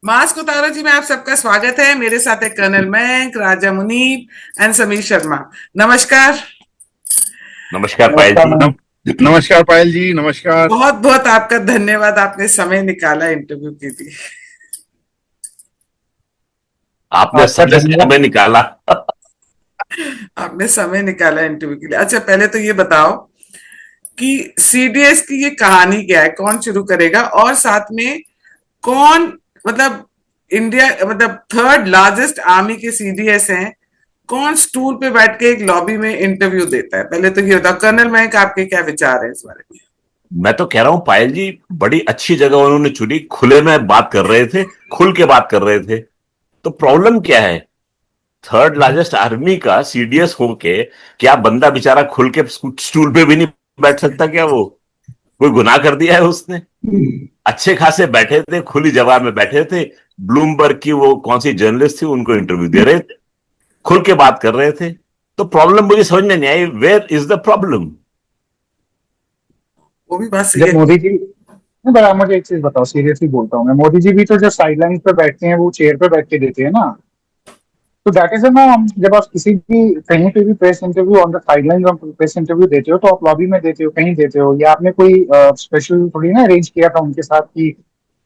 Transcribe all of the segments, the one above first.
Mask उतारो जी में आप सबका स्वागत है। मेरे साथ है कर्नल मयंक, राजा मुनीब एंड समीर शर्मा। नमस्कार। नमस्कार पायल नमस्कार जी। मैम। नमस्कार पायल जी, नमस्कार। बहुत बहुत आपका धन्यवाद, आपने समय निकाला इंटरव्यू के लिए। आपने आपका समय से धन्यवाद। हमें निकाला। आपने समय निकाला इंटरव्यू के लिए। अच्छा, पहले तो ये बताओ कि सीडीएस की ये कहानी क्या है, कौन शुरू करेगा, और साथ में कौन, मतलब इंडिया, मतलब थर्ड लार्जेस्ट आर्मी के सीडीएस हैं, कौन स्टूल पे बैठ के एक लॉबी में इंटरव्यू देता है? पहले तो ये बताओ कर्नल मयंक, आपके क्या विचार है इस बारे में? मैं तो कह रहा हूं पायल जी, बड़ी अच्छी जगह उन्होंने चुनी। खुले में बात कर रहे थे, खुल के बात कर रहे थे। तो प्रॉब्लम क्या है? थर्ड लार्जेस्ट आर्मी का सीडीएस होके क्या बंदा बेचारा खुल के स्टूल पे भी नहीं बैठ सकता क्या? वो कोई गुनाह कर दिया है उसने? अच्छे खासे बैठे थे, खुली जगह में बैठे थे। ब्लूमबर्ग की वो कौन सी जर्नलिस्ट थी, उनको इंटरव्यू दे रहे थे, खुल के बात कर रहे थे। तो प्रॉब्लम मुझे समझ में नहीं आई, वेयर इज द प्रॉब्लम? वो भी बात सही जब है। मोदी जी, नहीं बड़ा, मुझे एक चीज बताओ, सीरियसली बोलता हूँ मैं, मोदी जी भी तो जो साइडलाइन पे बैठते हैं वो चेयर पे बैठ के देते हैं ना। तो दैट इज ना, जब आप किसी भी कहीं पे भी press interview on the sideline press interview देते हो तो आप लॉबी में देते हो, कहीं देते हो, या आपने कोई स्पेशल थोड़ी ना अरेंज किया था उनके साथ कि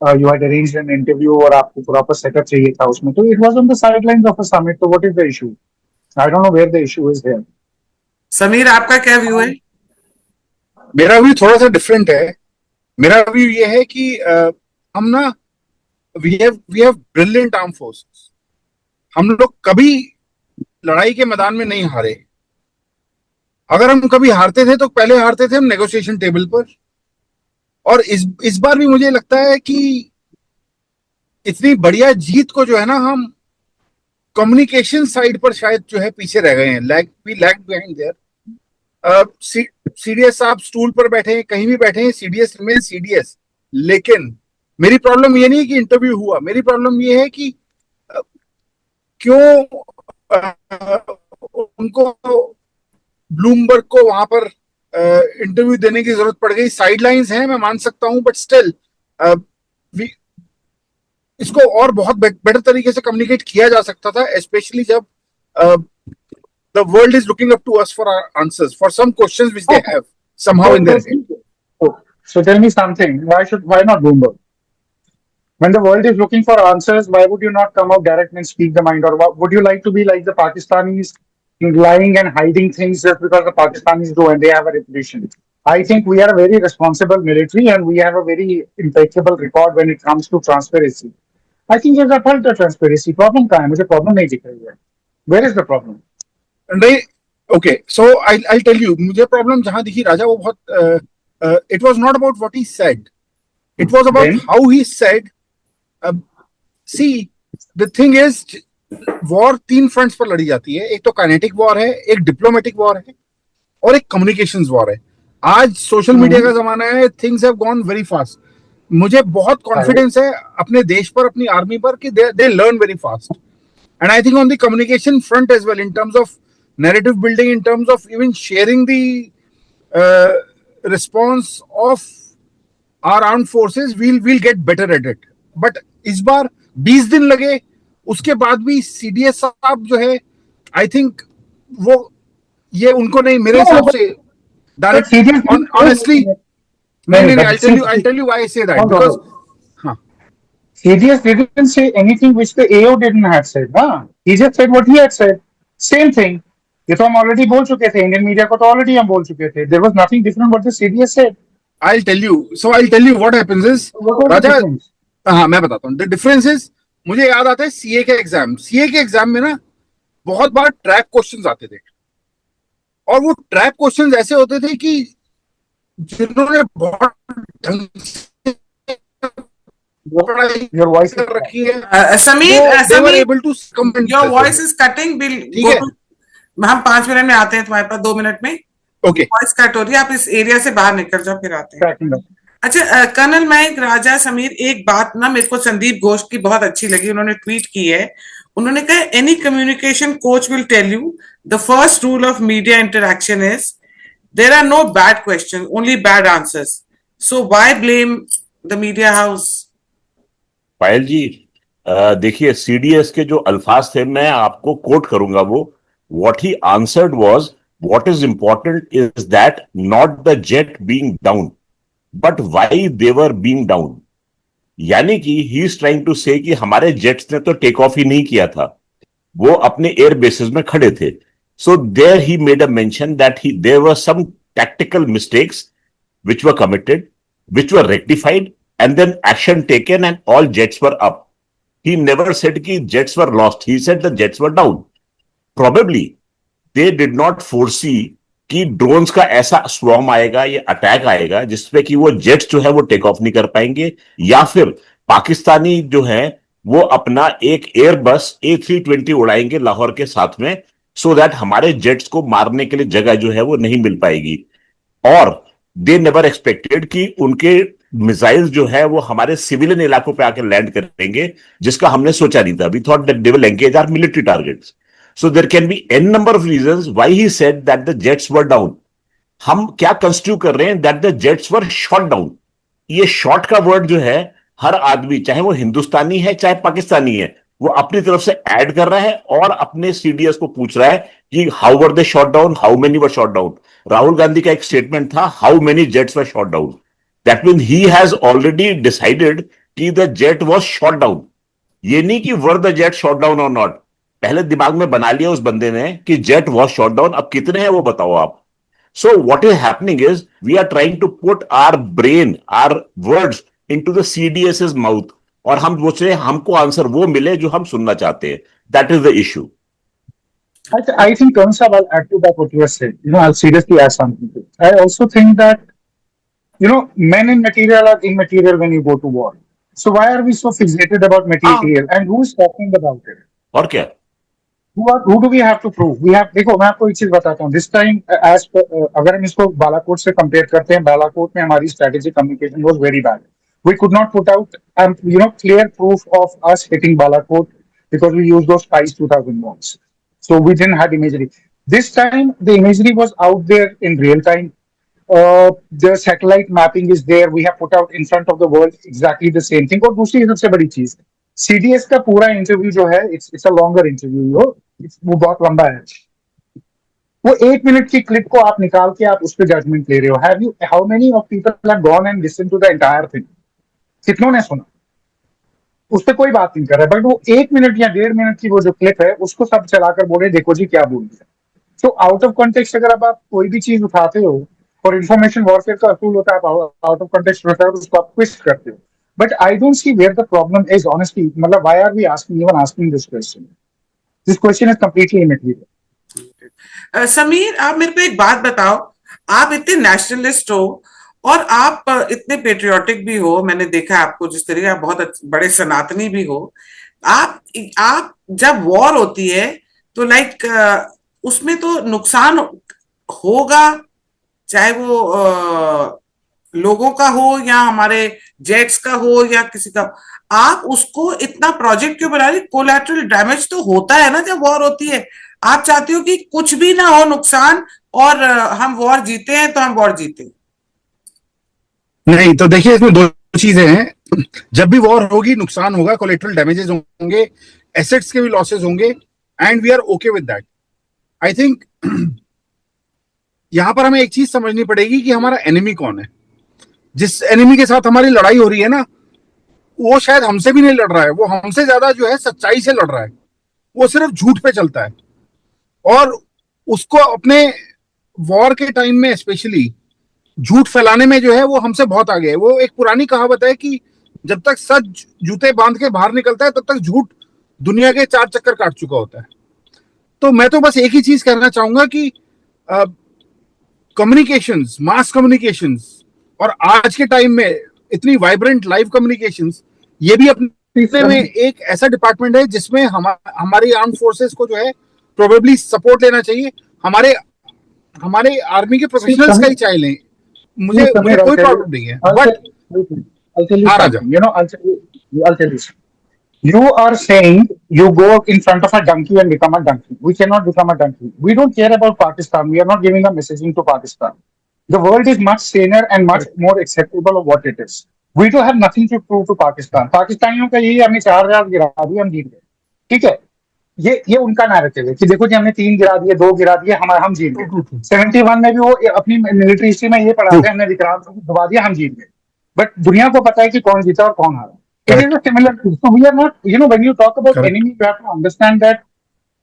you had arranged an interview और आपको प्रॉपर सेटअप चाहिए था उसमें, तो it was on the sidelines of a summit. तो what is the issue? I don't know where the issue is here. Sameer, आपका क्या व्यू है? मेरा व्यू थोड़ा सा डिफरेंट है। मेरा व्यू ये है कि हम ना, we have brilliant arm forces. हम लोग कभी लड़ाई के मैदान में नहीं हारे। अगर हम कभी हारते थे तो पहले हारते थे हम नेगोशिएशन टेबल पर। और इस बार भी मुझे लगता है कि इतनी बढ़िया जीत को जो है ना, हम कम्युनिकेशन साइड पर शायद जो है पीछे रह गए हैं। Lag behind there. सीडीएस साहब स्टूल पर बैठे हैं, कहीं भी बैठे हैं, सीडीएस रिमेन सीडीएस। लेकिन मेरी प्रॉब्लम ये नहीं है कि इंटरव्यू हुआ, मेरी प्रॉब्लम ये है कि अ, क्यों उनको, ब्लूमबर्ग को वहां पर इंटरव्यू देने की जरूरत पड़ गई। साइडलाइंस है, मैं मान सकता हूं, बट स्टिल इसको और बहुत बेटर तरीके से कम्युनिकेट किया जा सकता था, स्पेशली जब the world is looking up to us for our answers for some questions which they Okay. have somehow So, in their head. so tell me something. Why not Bloomberg? When the world is looking for answers, why would you not come out direct and speak the mind? Or would you like to be like the Pakistanis, lying and hiding things just because the Pakistanis do and they have a reputation? I think we are a very responsible military and we have a very impeccable record when it comes to transparency. I think you've upheld the transparency. Problem कहाँ है? मुझे problem नहीं दिख रही है. Where is the problem? नहीं, okay, so I tell you, मुझे problem जहां दिखी राजा, वो बहुत, it was not about what he said, it was about Then how he said. See, the thing is, war तीन फ्रंट्स पर लड़ी जाती है। एक तो काइनेटिक वॉर है, एक डिप्लोमेटिक वॉर है, और एक कम्युनिकेशंस वॉर है। आज सोशल मीडिया का जमाना है, things have gone very fast. मुझे बहुत कॉन्फिडेंस है अपने देश पर, अपनी आर्मी पर, कि they learn very fast. And I think on the communication front as well, in terms of narrative building, in terms of even sharing the uh, response of our armed forces, we'll get better at it. But इस बार 20 दिन लगे, उसके बाद भी CDS साहब जो है, I think वो, ये उनको नहीं, मेरे no, हिसाब but, से but डायरेक्ट, seriously, ऑनेस्टली, नहीं नहीं नहीं, but I tell you why I say that, hold because on. हाँ, CDS didn't say anything which the AO didn't have said. Huh? He just said what he had said. Same thing. ये तो हम already बोल चुके थे, Indian media को तो already हम बोल चुके थे. There was nothing different what the CDS said. I'll tell you what happens is, What was the Raja, difference? हाँ मैं बताता हूँ। द डिफरेंस इज, मुझे याद आता है सीए के एग्जाम, में ना बहुत बार ट्रैक क्वेश्चंस आते थे, और वो ट्रैक क्वेश्चंस ऐसे होते थे कि जिन्होंने बहुत ढंग से पढ़ाई Your voice is कर cracked. रखी है, समीर, वो they were Sameer, able to comment your देते थे। वॉइस इज कटिंग, विल ठीक गो है, टू। हम 5 मिनट में आते हैं तुम्हारे पास, 2 मिनट में। ओके। वॉइस कट हो रही है, आप इस एरिया से बाहर निकल जाओ, फिर आते हैं। Cracking up. अच्छा, कर्नल मयंक, राजा, समीर, एक बात ना मेरे को संदीप घोष की बहुत अच्छी लगी, उन्होंने ट्वीट की है। उन्होंने कहा, any communication coach will tell you the first rule of media interaction is there are no bad question, only bad answers. So why blame the media house? Payal ji, देखिए सीडीएस के जो अल्फाज थे मैं आपको कोट करूंगा वो what he answered was what is important is that not the jet being down but why they were being down. यानी कि ही इज ट्राइंग टू से कि हमारे जेट्स ने तो टेक ऑफ ही नहीं किया था, वो अपने एयर बेसिस में खड़े थे। So there he made a mention that he there were some tactical mistakes which were committed, which were rectified, and then action taken, and all jets were up. He never said कि jets were lost. He said the jets were down. Probably they did not foresee कि drones का ऐसा swarm आएगा, ये attack आएगा जिसपे कि वो जेट्स जो है वो टेक ऑफ नहीं कर पाएंगे, या फिर पाकिस्तानी जो है वो अपना एक एयरबस A320 उड़ाएंगे लाहौर के साथ में, सो दैट हमारे जेट्स को मारने के लिए जगह जो है वो नहीं मिल पाएगी। और दे नेवर एक्सपेक्टेड कि उनके मिसाइल्स जो है वो हमारे सिविलियन इलाकों पे आकर लैंड करेंगे, जिसका हमने सोचा नहीं था। We thought that they will engage our military targets. So there can be an number of reasons why he said that the jets were down. हम क्या कंस्टिट्यूट कर रहे हैं that the jets were shot down. ये shot का word जो है हर आदमी, चाहे वो हिंदुस्तानी है चाहे पाकिस्तानी है, वो अपनी तरफ से ऐड कर रहा है और अपने सीडीएस को पूछ रहा है कि how were they shot down, how many were shot down. Rahul Gandhi का एक स्टेटमेंट था how many jets were shot down. That mean he has already decided कि the jet was shot down. ये नहीं कि were the jet shot down और not, पहले दिमाग में बना लिया उस बंदे ने कि जेट वॉज शॉट डाउन, अब कितने हैं वो बताओ आप। So what is happening is we are trying to put our brain, our words into the CDS's mouth, और हम सोच रहे हैं हमको आंसर वो मिले जो हम सुनना चाहते हैं। That is the issue. I think, Karan Sahab, I'll add to that what you have said. I'll seriously add something to it. I also think that, men in material are immaterial when you go to war. So why are we so fixated about material? And who is talking about it? और क्या? Who do we have to prove? We have, देखो मैं आपको एक चीज बताता हूँ. This time, अगर हम इसको बालाकोट से कंपेयर करते हैं, बालाकोट में हमारी strategic communication was very bad. We could not put out, clear proof of us hitting Balakot because we used those Spice 2000 bombs. So we didn't have imagery. This time, the imagery was out there in real time. The satellite mapping is there. We have put out in front of the world exactly the same thing. और दूसरी सबसे बड़ी चीज, CDS का पूरा interview जो है, it's a longer interview. वो बहुत लंबा है. वो 1 मिनट की क्लिप को आप निकाल के आप उस पर जजमेंट ले रहे हो. How many of people have gone and listened to the entire thing? कितनों ने सुना? उस पर कोई बात नहीं कर रहा है, बट वो 1 मिनट या 1.5 मिनट की वो जो क्लिप है उसको सब चलाकर बोले देखो जी क्या बोल दिया. तो आउट ऑफ कॉन्टेक्स्ट अगर आप कोई भी चीज उठाते हो, और इन्फॉर्मेशन वॉरफेयर का असूल होता है, आप आउट ऑफ कॉन्टेक्स्ट उठाते हो उसको आप ट्विस्ट करते हो. But I don't see where the problem is honestly. मतलब why are we asking this question? This question is completely immaterial. Sameer, आप मेरे को एक बात बताओ, आप इतने नेशनलिस्ट हो और आप इतने पेट्रियोटिक भी हो, मैंने देखा आपको जिस तरीके आप बहुत बड़े सनातनी भी हो. आप जब वॉर होती है तो लाइक उसमें तो नुकसान होगा, चाहे वो लोगों का हो या हमारे जेट्स का हो या किसी का. आप उसको इतना प्रोजेक्ट क्यों बना रही? कोलैटरल डैमेज तो होता है ना जब वॉर होती है. आप चाहते हो कि कुछ भी ना हो नुकसान और हम वॉर जीते हैं तो हम वॉर जीते. नहीं, तो देखिए इसमें दो चीजें हैं. जब भी वॉर होगी नुकसान होगा, कोलेटरल डैमेजेस होंगे, एसेट्स के भी लॉसेस होंगे, and we are okay with that. I think यहां पर हमें एक चीज समझनी पड़ेगी कि हमारा एनिमी कौन है. जिस एनिमी के साथ हमारी लड़ाई हो रही है ना, वो शायद हमसे भी नहीं लड़ रहा है, वो हमसे ज्यादा जो है सच्चाई से लड़ रहा है. वो सिर्फ झूठ पे चलता है, और उसको अपने वॉर के टाइम में स्पेशली झूठ फैलाने में जो है वो हमसे बहुत आगे है. वो एक पुरानी कहावत है कि जब तक सच जूते बांध के बाहर निकलता है तब तक झूठ दुनिया के 4 चक्कर काट चुका होता है. तो मैं तो बस एक ही चीज कहना चाहूंगा कि कम्युनिकेशंस, मास कम्युनिकेशंस, और आज के टाइम में इतनी वाइब्रेंट लाइव कम्युनिकेशंस, ये भी अपने में एक ऐसा डिपार्टमेंट है जिसमें हमारी आर्म फोर्सेस को जो है प्रोबेबली सपोर्ट लेना चाहिए. हमारे आर्मी के प्रोफेशनल्स का ही चाहे लें, मुझे कोई प्रॉब्लम नहीं है. But I'll tell you. You are saying you go in front of a donkey and become a donkey. We cannot become a donkey. We don't care about Pakistan. We are not giving a messaging to Pakistan. The world is much saner and much more acceptable of what it is. We do have nothing to prove to Pakistan. पाकिस्तानियों का यही, हमने 4,000 गिरा दिए, हम जीत गए. ठीक है, ये उनका नैरेटिव है कि देखो जी हमने 3 गिरा दिए, 2 गिरा दिए, हम जीत गए. 71 में भी वो अपनी मिलिट्री हिस्ट्री में ये पढ़ाते हैं, हमने विक्रांत को दबा दिया, हम जीत गए. बट दुनिया को पता है कि कौन जीता और कौन हारा. It is a similar thing. So we are not, when you talk about enemy, you have to understand that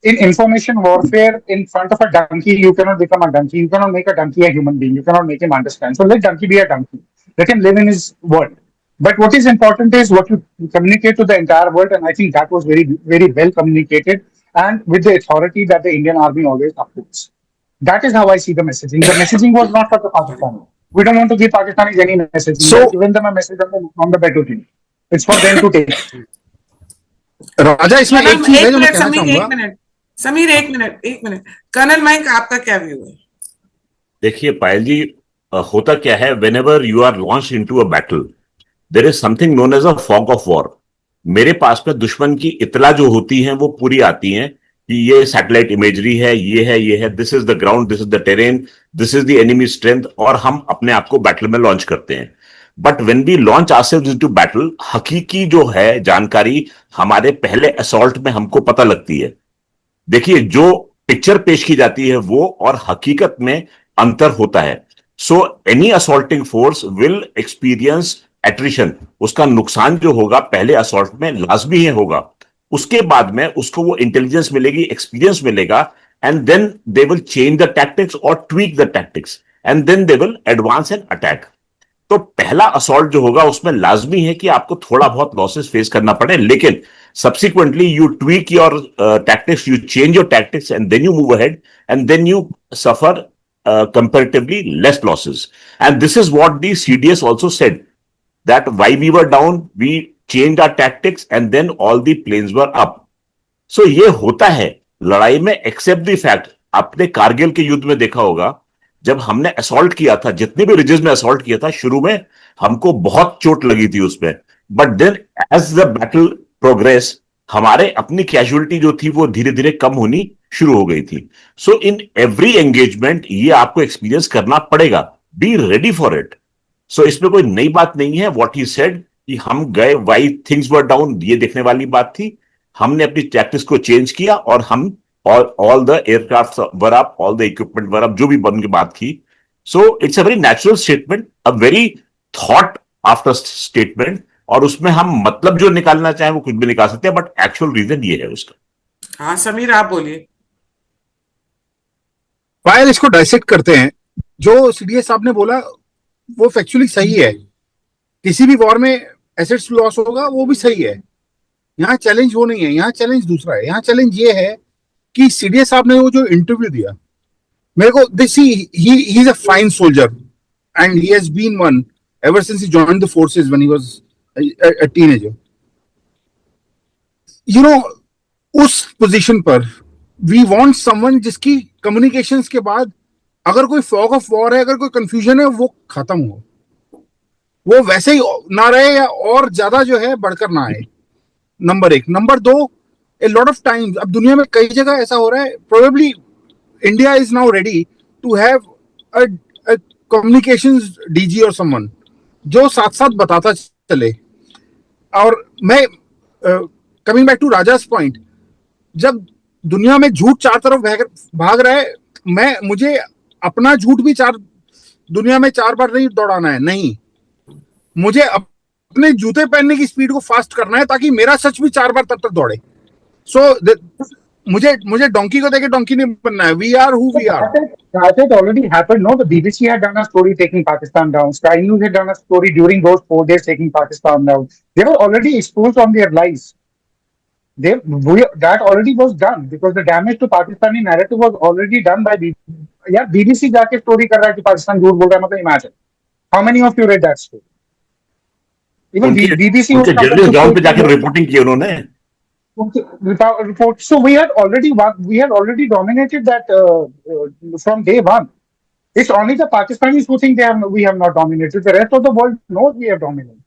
in information warfare, in front of a donkey, you cannot become a donkey. You cannot make a donkey a human being. You cannot make him understand. So let donkey be a donkey. Let him live in his world. But what is important is what you communicate to the entire world, and I think that was very, very well communicated, and with the authority that the Indian Army always upholds. That is how I see the messaging. The messaging was not for the Pakistani. We don't want to give Pakistanis any message. We have given them a message on the battlefield. It's for them to take. राजा, इसमें एक चीज है जो मैं कहना समीर, चाहूंगा. एक minute Sameer, एक मिनट. कर्नल मयंक, आपका क्या व्यू है? देखिए पायल जी, होता क्या है, whenever you are launch into a battle, there is something known as a fog of war. मेरे पास में दुश्मन की इतला जो होती है वो पूरी आती है कि ये सैटेलाइट इमेजरी है, ये है, this is the ground, this is the terrain, this is the enemy strength, और हम अपने आप को बैटल में लॉन्च करते हैं. But when we launch ourselves into battle, हकीकी जो है जानकारी हमारे पहले असॉल्ट में हमको पता लगती है. देखिए, जो पिक्चर पेश की जाती है वो और हकीकत में अंतर होता है. So any assaulting force will experience attrition. उसका नुकसान जो होगा पहले असॉल्ट में लाजमी ही होगा. उसके बाद में उसको वो इंटेलिजेंस मिलेगी, एक्सपीरियंस मिलेगा, and then they will change the tactics और tweak the tactics, and then they will advance and attack. तो पहला असॉल्ट जो होगा उसमें लाजमी है कि आपको थोड़ा बहुत लॉसेस फेस करना पड़े, लेकिन subsequently you tweak your tactics, you change your tactics, and then you move ahead, and then you suffer comparatively less losses. And this is what the CDS also said, that why we were down, we changed our tactics, and then all the planes were up. So ये होता है लड़ाई में, except the fact, आपने कारगिल के युद्ध में देखा होगा, जब हमने असॉल्ट किया था, जितने भी रिजेस में असॉल्ट किया था, शुरू में हमको बहुत चोट लगी थी उसमें, but then as the battle progress, हमारे अपनी कैजुअलिटी जो थी वो धीरे धीरे कम होनी शुरू हो गई थी. सो इन एवरी एंगेजमेंट ये आपको एक्सपीरियंस करना पड़ेगा. Be ready for it. So इसमें कोई नई बात नहीं है. व्हाट ही सेड कि हम गए, वाई थिंग्स वर डाउन, ये देखने वाली बात थी. हमने अपनी टैक्टिक्स को चेंज किया और हम all the aircraft were up, all the equipment were up, जो भी बन की बात की. So it's a very natural statement, a very thought after statement, और उसमें हम मतलब जो निकालना चाहें वो कुछ भी निकाल सकते हैं, बट एक्चुअल रीजन ये है उसका. हाँ समीर, आप बोलिए. पायल, इसको डाइसेक्ट करते हैं. जो सीडीएस साहब ने बोला वो फैक्चुअली सही है. किसी भी वॉर में एसेट्स लॉस होगा, वो भी सही है. यहाँ चैलेंज वो नहीं है, यहाँ चैलेंज दूसरा है. यहाँ चैलेंज ये है कि सीडीएस साहब ने वो जो इंटरव्यू दिया, मेरे को this he is a fine soldier and he has been one ever since he joined the forces when he was a teenager. You know, उस पोजीशन पर वी वांट समवन जिसकी कम्युनिकेशंस के बाद अगर कोई फॉग ऑफ वॉर है, अगर कोई कंफ्यूजन है, वो खत्म हो, वो वैसे ही ना रहे या और ज्यादा जो है बढ़कर ना आए. नंबर एक. नंबर दो, a lot of times, अब दुनिया में कई जगह ऐसा हो रहा है, probably India is now ready to have a communications DG or someone जो साथ साथ बताता चले. और मैं coming back to राजा's point, जब दुनिया में झूठ चार तरफ भाग रहा है, मुझे अपना झूठ भी दुनिया में 4 बार नहीं दौड़ाना है. नहीं, मुझे अपने जूते पहनने की स्पीड को फास्ट करना है ताकि मेरा सच भी 4 बार तब तक दौड़े. So मुझे डोंकी को देखे डोंकी नहीं बनना है. We are who we are. That had already happened. No, the BBC had done a story taking Pakistan down. Sky News had done a story during those 4 days taking Pakistan down. They were already exposed on their lies. That already was done because the damage to Pakistani narrative was already done by BBC. Yeah, BBC जाके story कर रहा है कि पाकिस्तान झूठ बोल रहा है, मतलब imagine. How many of you read that story? Even BBC उनके जर्नलिस्ट ग्राउंड पे जाकर रिपोर्टिंग की उन्होंने. Report. So we had already dominated that from day one. It's only the Pakistanis who think we have not dominated. The rest of the world knows we have dominated.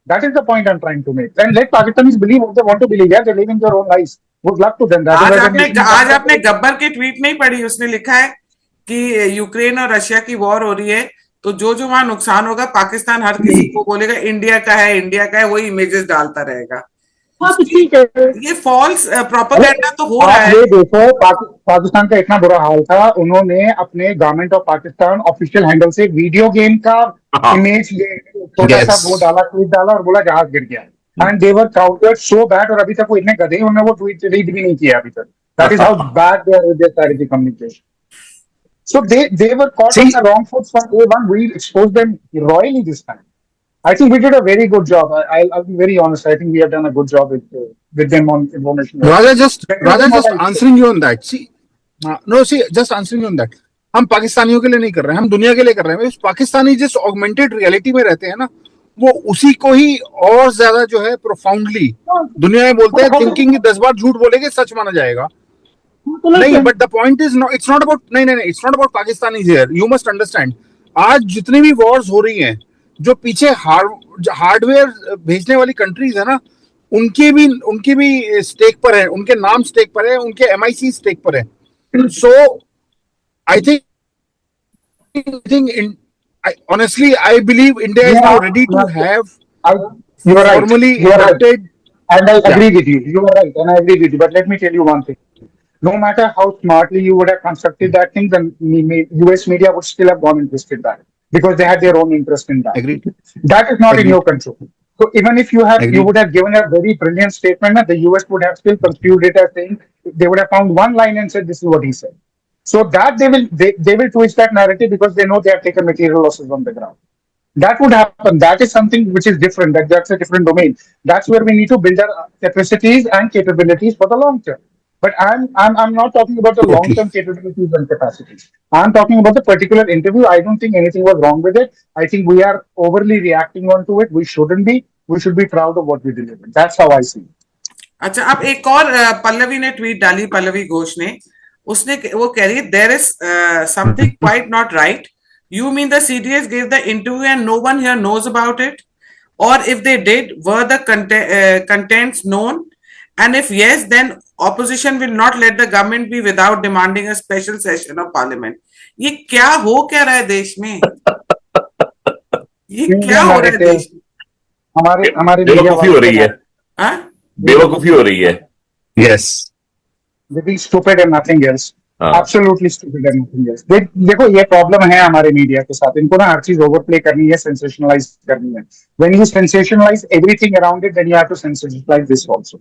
That is the point I'm trying to make. And let Pakistanis believe what they want to believe. Yeah, they live in their own lives. Good luck to them. आज आपने गब्बर की tweet नहीं पढ़ी? उसने लिखा है कि Ukraine और रशिया की वॉर हो रही है तो जो जो वहां नुकसान होगा पाकिस्तान हर किसी को बोलेगा इंडिया का है, इंडिया का है, वही इमेजेस डालता रहेगा। हाँ तो ठीक है। ये फॉल्स अरे प्रोपेगेंडा तो हो रहा आप है। ये देखो, पाकिस्तान का इतना बुरा हाल था, उन्होंने अपने government of Pakistan official handle से वीडियो गेम का हाँ। इमेज छोटा सा वो डाला, ट्वीट डाला और बोला जहाज गिर गया, and they were counted so bad, और अभी तक वो इतने गधे हैं, उन्होंने वो ट्वीट रीड भी नहीं किया अभी तक। That is how bad they are with their strategy communication. So they were caught on See, the wrong foot from day one. We exposed them royally this time. I think we did a very good job. I'll be very honest. I think we have done a good job with them on information. Raja, just answering you on that. See, just answering you on that. हम पाकिस्तानियों के लिए नहीं कर रहे हैं, हम दुनिया के लिए कर रहे हैं. पाकिस्तानी जिस ऑगमेंटेड रियलिटी में रहते हैं ना, वो उसी को ही और ज्यादा जो है प्रोफाउंडली दुनिया में बोलते हैं, थिंकिंग कि 10 बार झूठ बोलेंगे सच माना जाएगा. नहीं, but the point is no, it's not about, नहीं, it's not about Pakistani here. You must understand, आज जितनी भी वॉर्स हो रही हैं, जो पीछे हार्डवेयर भेजने वाली कंट्रीज है ना, उनकी भी स्टेक पर है, उनके नाम स्टेक पर है, उनके MIC स्टेक पर है. So I think honestly, I believe India is now ready to have You are right. formally You are right. inducted. And I Yeah. agree with you. You are right, and I agree with you. But let me tell you one thing. No matter how smartly you would have constructed that thing, the US media would still have gone and twisted that because they had their own interest in that. Agreed. That is not in Agreed. your control. So even if you Agreed. would have given a very brilliant statement, the US would have still construed it as saying, they would have found one line and said, this is what he said. So that they will twist that narrative because they know they have taken material losses on the ground. That would happen. That is something which is different. That's a different domain. That's where we need to build our capacities and capabilities for the long term. But I'm not talking about the long term capabilities and capacities. I'm talking about the particular interview. I don't think anything was wrong with it. I think we are overly reacting onto it. We shouldn't be. We should be proud of what we delivered. That's how I see it. अच्छा, अब एक और पल्लवी ने tweet डाली, पल्लवी घोष ने, उसने वो कह रही है there is something quite not right. You mean the CDS gave the interview and no one here knows about it? Or if they did, were the contents known? And if yes, then opposition will not let the government be without demanding a special session of parliament. ये क्या हो क्या रहा है देश में? ये क्या हो रहा है देश में? हमारे बेवकूफी हो रही है. हाँ? बेवकूफी हो रही है. Yes. They're being stupid and nothing else. Absolutely stupid and nothing else. देखो ये प्रॉब्लम है हमारे मीडिया के साथ, इनको ना हर चीज ओवरप्ले करनी है, सेंसेशनलाइज करनी है. When you sensationalize everything around it, then you have to sensationalize this also.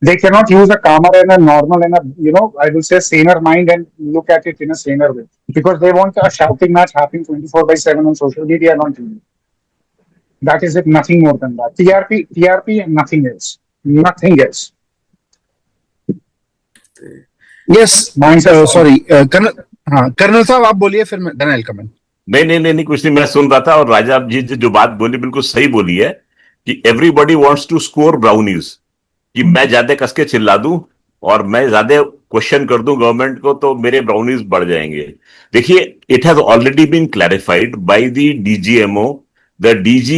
They cannot use a calmer and a normal and a, I will say saner mind and look at it in a saner way, because they want a shouting match happening 24/7 on social media and on TV. That is it, nothing more than that. TRP and nothing else. Nothing else. Yes, sorry, colonel साहब आप बोलिए, फिर मैं then I'll comment. नहीं, कुछ नहीं, मैं सुन रहा था. और राजा जी जो बात बोली बिल्कुल सही बोली है कि everybody wants to score brownies, कि मैं ज्यादा कसके चिल्ला दूं और मैं ज्यादा क्वेश्चन कर दूं गवर्नमेंट को तो मेरे ब्राउनीज बढ़ जाएंगे. देखिए, it has already been clarified by the DGMO, the DG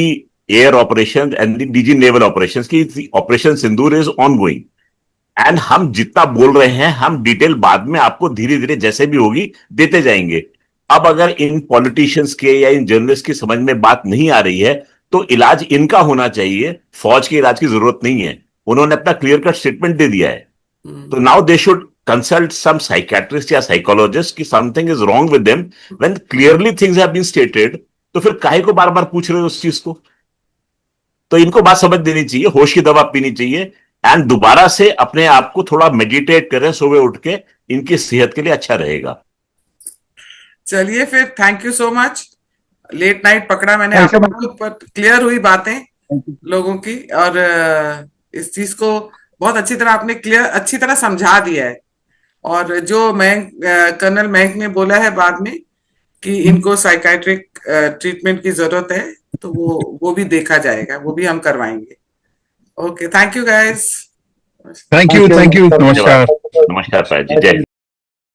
air operation and the DG naval operation की operation Sindoor is ongoing. And हम जितना बोल रहे हैं, हम डिटेल बाद में आपको धीरे धीरे जैसे भी होगी देते जाएंगे. अब अगर इन पॉलिटिशियंस के या इन जर्नलिस्ट की समझ में बात नहीं आ रही है तो इलाज इनका होना चाहिए, फौज के इलाज की जरूरत नहीं है. उन्होंने अपना क्लियर कट स्टेटमेंट दे दिया है. तो now they should consult some psychiatrist या साइकोलॉजिस्ट कि something is wrong with them when clearly things have been stated. तो फिर काहे को बार बार पूछ रहे हो उस चीज को? तो इनको बात समझ देनी चाहिए, होश की दवा पीनी चाहिए एंड दोबारा से अपने आप को थोड़ा मेडिटेट करें सुबह उठ के. इनकी सेहत के लिए अच्छा रहेगा. चलिए फिर, thank you so much. Late night पकड़ा मैंने आपको, पर क्लियर हुई बातें लोगों की, और इस चीज को बहुत अच्छी तरह आपने अच्छी तरह समझा दिया है. और जो कर्नल महंक ने बोला है बाद में कि इनको साइकाइट्रिक ट्रीटमेंट की जरूरत है, तो वो भी देखा जाएगा, वो भी हम करवाएंगे. Okay, thank you guys. Thank you. Namaskar. नमस्कार पायल जी, जय हिंद.